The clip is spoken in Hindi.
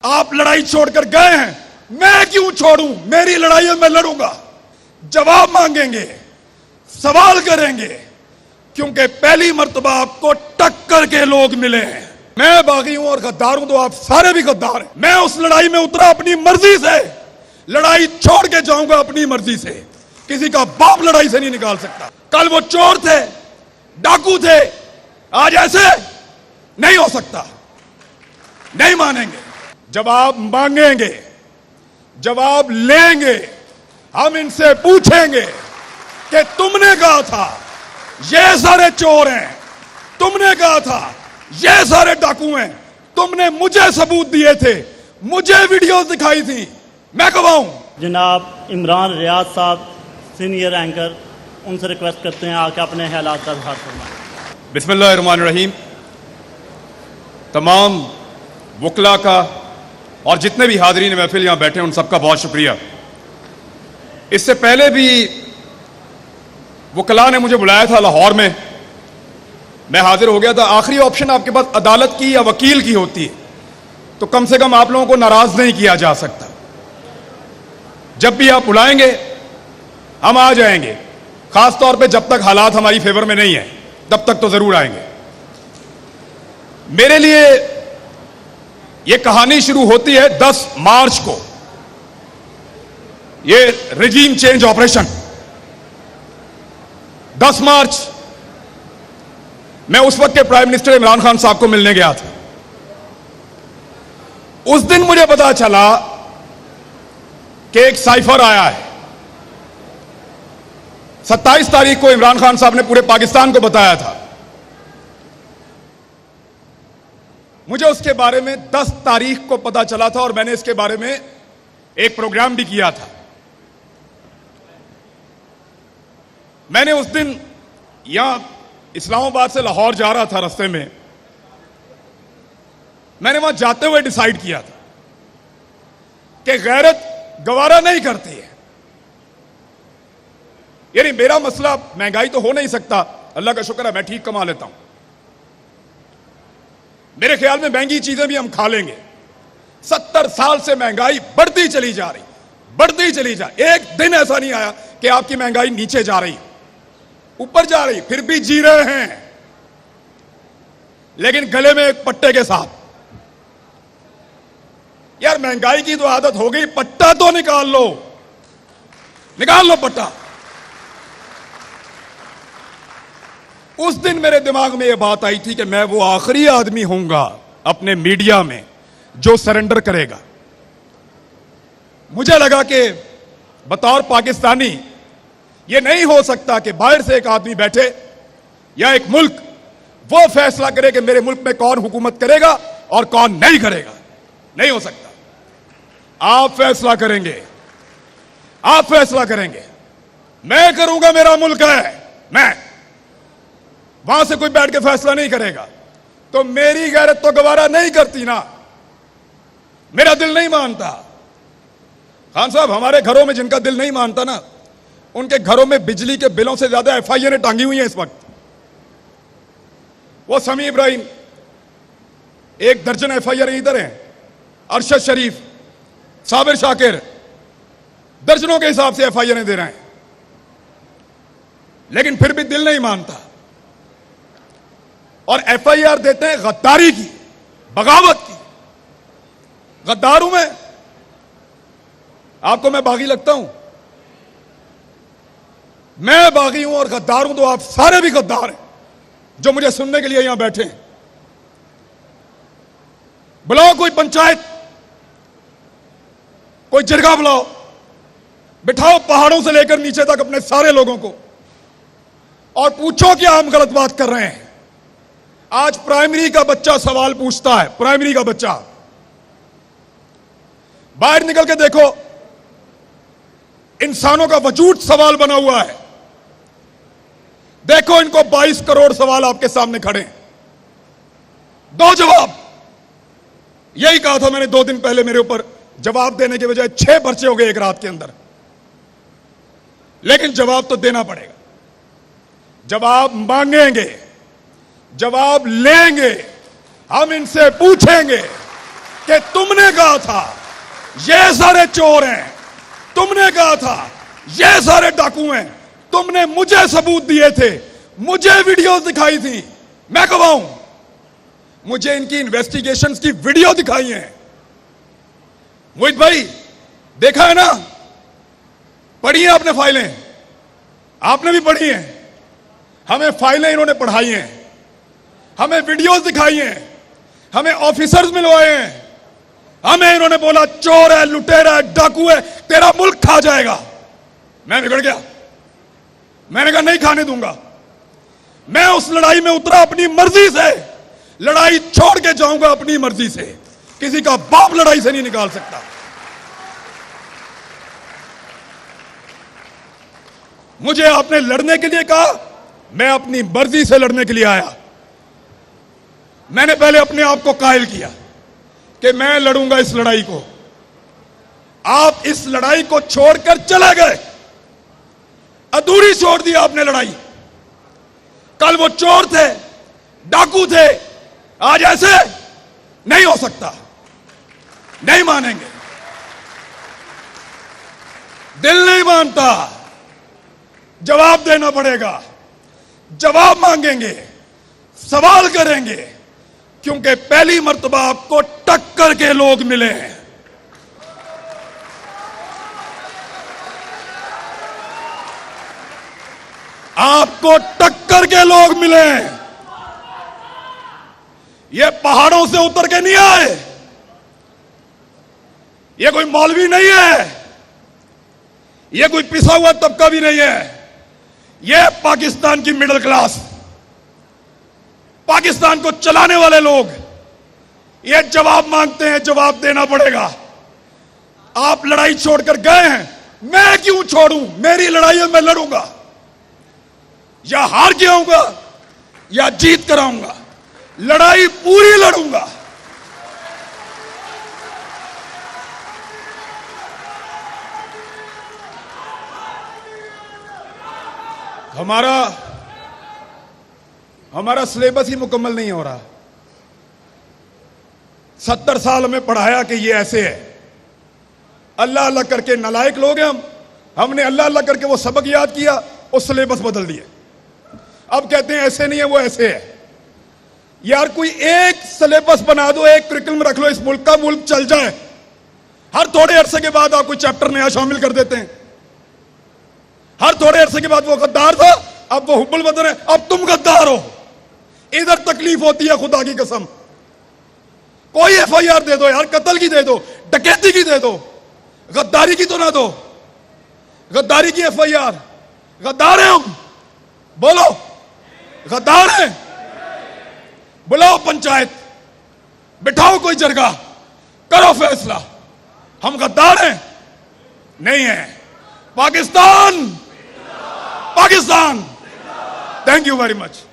आप लड़ाई छोड़कर गए हैं, मैं क्यों छोड़ूं? मेरी लड़ाई है, मैं लड़ूंगा। जवाब मांगेंगे, सवाल करेंगे, क्योंकि पहली मर्तबा आपको टक्कर के लोग मिले हैं। मैं बागी हूं और गद्दार हूं तो आप सारे भी गद्दार हैं। मैं उस लड़ाई में उतरा अपनी मर्जी से, लड़ाई छोड़ के जाऊंगा अपनी मर्जी से। किसी का बाप लड़ाई से नहीं निकाल सकता। कल वो चोर थे, डाकू थे, आज ऐसे नहीं हो सकता। नहीं मानेंगे, जवाब मांगेंगे, जवाब लेंगे। हम इनसे पूछेंगे कि तुमने कहा था ये सारे चोर हैं, तुमने कहा था ये सारे डाकू हैं, तुमने मुझे सबूत दिए थे, मुझे वीडियो दिखाई थी, मैं गवाहूं। जनाब इमरान रियाज साहब सीनियर एंकर, उनसे रिक्वेस्ट करते हैं आके अपने ख्यालात का इज़हार फरमाएं। बिस्मिल्लाहिर्रहमानिर्रहीम। तमाम वकला का और जितने भी हाज़रीन महफिल यहाँ बैठे हैं उन सबका बहुत शुक्रिया। इससे पहले भी वकला ने मुझे बुलाया था लाहौर में, मैं हाजिर हो गया था। आखिरी ऑप्शन आपके पास अदालत की या वकील की होती है, तो कम से कम आप लोगों को नाराज नहीं किया जा सकता। जब भी आप बुलाएंगे हम आ जाएंगे, खास तौर पे जब तक हालात हमारी फेवर में नहीं है तब तक तो जरूर आएंगे। मेरे लिए यह कहानी शुरू होती है 10 मार्च को, यह रिजीम चेंज ऑपरेशन। 10 मार्च मैं उस वक्त के प्राइम मिनिस्टर इमरान खान साहब को मिलने गया था। उस दिन मुझे पता चला कि एक साइफर आया है। 27 तारीख को इमरान खान साहब ने पूरे पाकिस्तान को बताया था। मुझे उसके बारे में 10 तारीख को पता चला था और मैंने इसके बारे में एक प्रोग्राम भी किया था। मैंने उस दिन यहां इस्लामाबाद से लाहौर जा रहा था, रास्ते में मैंने वहां जाते हुए डिसाइड किया था कि गैरत गवारा नहीं करती है। यानी मेरा मसला महंगाई तो हो नहीं सकता, अल्लाह का शुक्र है मैं ठीक कमा लेता हूं। मेरे ख्याल में महंगी चीजें भी हम खा लेंगे। 70 साल से महंगाई बढ़ती चली जा रही, बढ़ती चली जा, एक दिन ऐसा नहीं आया कि आपकी महंगाई नीचे जा रही, ऊपर जा रही, फिर भी जी रहे हैं, लेकिन गले में एक पट्टे के साथ। यार महंगाई की तो आदत हो गई, पट्टा तो निकाल लो, निकाल लो पट्टा। उस दिन मेरे दिमाग में यह बात आई थी कि मैं वो आखिरी आदमी होऊंगा अपने मीडिया में जो सरेंडर करेगा। मुझे लगा कि बतौर पाकिस्तानी यह नहीं हो सकता कि बाहर से एक आदमी बैठे या एक मुल्क वो फैसला करे कि मेरे मुल्क में कौन हुकूमत करेगा और कौन नहीं करेगा। नहीं हो सकता। आप फैसला करेंगे, आप फैसला करेंगे, मैं करूंगा, मेरा मुल्क है, मैं। वहां से कोई बैठ के फैसला नहीं करेगा तो मेरी गैरत तो गवारा नहीं करती ना, मेरा दिल नहीं मानता। खान साहब, हमारे घरों में जिनका दिल नहीं मानता ना, उनके घरों में बिजली के बिलों से ज्यादा एफआईआर टांगी हुई हैं इस वक्त। वो समी इब्राहिम, 1 दर्जन एफआईआर इधर हैं, अरशद शरीफ, साबिर शाकिर, दर्जनों के हिसाब से एफआईआर दे रहे हैं, लेकिन फिर भी दिल नहीं मानता। और एफआईआर देते हैं गद्दारी की, बगावत की। गद्दार हूं मैं? आपको मैं बागी लगता हूं? मैं बागी हूं और गद्दार हूं तो आप सारे भी गद्दार हैं जो मुझे सुनने के लिए यहां बैठे हैं। बुलाओ कोई पंचायत, कोई जिरगा बुलाओ, बिठाओ पहाड़ों से लेकर नीचे तक अपने सारे लोगों को और पूछो क्या हम गलत बात कर रहे हैं। आज प्राइमरी का बच्चा सवाल पूछता है, प्राइमरी का बच्चा। बाहर निकल के देखो, इंसानों का वजूद सवाल बना हुआ है। देखो इनको 22 करोड़ सवाल आपके सामने खड़े हैं, दो जवाब। यही कहा था मैंने 2 दिन पहले, मेरे ऊपर जवाब देने के बजाय 6 पर्चे हो गए एक रात के अंदर। लेकिन जवाब तो देना पड़ेगा, जवाब मांगेंगे, जवाब लेंगे। हम इनसे पूछेंगे कि तुमने कहा था ये सारे चोर हैं, तुमने कहा था ये सारे डाकू हैं, तुमने मुझे सबूत दिए थे, मुझे वीडियोस दिखाई थी, मैं गवाहूं, मुझे इनकी इन्वेस्टिगेशंस की वीडियो दिखाई है। मोहित भाई देखा है ना, पढ़ी है आपने फाइलें, आपने भी पढ़ी हैं, हमें फाइलें इन्होंने पढ़ाई हैं, हमें वीडियोस दिखाई हैं, हमें ऑफिसर्स मिलवाए हैं, हमें इन्होंने बोला चोर है, लुटेरा है, डाकू है, तेरा मुल्क खा जाएगा। मैं बिगड़ गया, मैंने कहा नहीं खाने दूंगा। मैं उस लड़ाई में उतरा अपनी मर्जी से, लड़ाई छोड़ के जाऊंगा अपनी मर्जी से, किसी का बाप लड़ाई से नहीं निकाल सकता। मुझे आपने लड़ने के लिए कहा, मैं अपनी मर्जी से लड़ने के लिए आया। मैंने पहले अपने आप को कायल किया कि मैं लड़ूंगा इस लड़ाई को। आप इस लड़ाई को छोड़कर चले गए, अधूरी छोड़ दी आपने लड़ाई। कल वो चोर थे, डाकू थे, आज ऐसे नहीं हो सकता, नहीं मानेंगे, दिल नहीं मानता, जवाब देना पड़ेगा, जवाब मांगेंगे, सवाल करेंगे, क्योंकि पहली मर्तबा आपको टक्कर के लोग मिले हैं। आपको टक्कर के लोग मिले हैं, ये पहाड़ों से उतर के नहीं आए, ये कोई मौलवी नहीं है, ये कोई पिसा हुआ तबका भी नहीं है, ये पाकिस्तान की मिडिल क्लास, पाकिस्तान को चलाने वाले लोग, ये जवाब मांगते हैं, जवाब देना पड़ेगा। आप लड़ाई छोड़कर गए हैं, मैं क्यों छोड़ूं, मेरी लड़ाई है, मैं लड़ूंगा, या हार के आऊंगा या जीत कर आऊंगा, लड़ाई पूरी लड़ूंगा। हमारा सिलेबस ही मुकम्मल नहीं हो रहा। 70 साल हमें पढ़ाया कि ये ऐसे है, अल्लाह अल्लाह करके नालायक लोग हैं हम, हमने अल्लाह अल्लाह करके वो सबक याद किया और सिलेबस बदल दिए। अब कहते हैं ऐसे नहीं है, वो ऐसे है। यार कोई एक सिलेबस बना दो, एक करिकुलम रख लो, इस मुल्क का, मुल्क चल जाए। हर थोड़े अरसे के बाद आप कोई चैप्टर नया शामिल कर देते हैं। हर थोड़े अरसे के बाद वो गद्दार था, अब वो हुब्बुल वतन है, अब तुम गद्दार हो। इधर तकलीफ होती है, खुदा की कसम। कोई FIR दे दो यार, कत्ल की दे दो, डकैती की दे दो, गद्दारी की तो ना दो। गद्दारी की FIR, गद्दार हैं हम, बोलो गद्दार हैं, बुलाओ पंचायत, बिठाओ कोई जरगा, करो फैसला, हम गद्दार हैं नहीं है। Pakistan, Pakistan. Thank you very much.